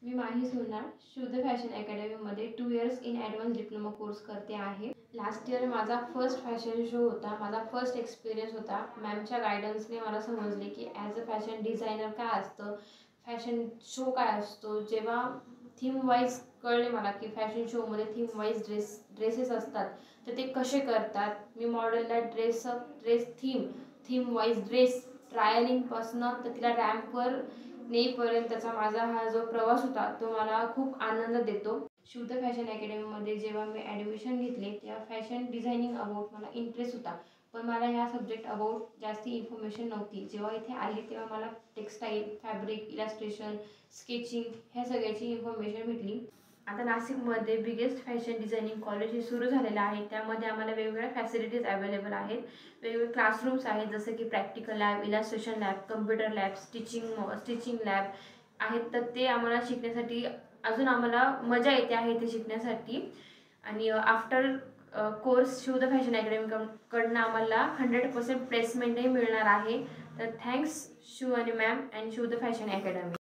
मी माही सोनार शुद्ध फॅशन अकॅडमीमध्ये 2 years in advance diploma course करते आहे. लास्ट इयर माझा फर्स्ट फॅशन शो होता. माझा फर्स्ट एक्सपिरियन्स होता. मॅमच्या गायडन्सने मला समजले की ॲज अ फॅशन डिझायनर काय असतं, फॅशन शो काय असतो. जेव्हा थीम वाईज कळले मला की फॅशन शोमध्ये थीम वाईज ड्रेसेस असतात, तर ते कसे करतात. मी मॉडेलला ड्रेस थीम वाईज ड्रेस ट्रायलिंगपासनं तर तिला रॅम्पवर नेईपर्यंतचा माझा हा जो प्रवास होता तो मला खूप आनंद देतो. शुद्ध फॅशन अकॅडमीमध्ये जेव्हा मी ॲडमिशन घेतले तेव्हा फॅशन डिझायनिंग अबाउट मला इंटरेस्ट होता, पण मला ह्या सब्जेक्ट अबाउट जास्ती इन्फॉर्मेशन नव्हती. जेव्हा इथे आली तेव्हा मला टेक्स्टाईल, फॅब्रिक, इलॅस्ट्रेशन, स्केचिंग ह्या सगळ्याची इन्फॉर्मेशन भेटली. आता नाशिकमध्ये बिगेस्ट फॅशन डिझायनिंग कॉलेज हे सुरू झालेलं आहे. त्यामध्ये आम्हाला वेगवेगळ्या फॅसिलिटीज अवेलेबल आहेत. वेगवेगळे क्लासरूम्स आहेत, जसं की practical lab, illustration lab, computer lab, stitching lab आहेत. तर ते आम्हाला शिकण्यासाठी अजून आम्हाला मजा येते आहे ते शिकण्यासाठी. आणि आफ्टर कोर्स शुद्ध फॅशन अकॅडमीकडनं आम्हाला 100% प्लेसमेंटही मिळणार आहे. तर थँक्स शू आणि मॅम अँड शुद्ध फॅशन अकॅडमी.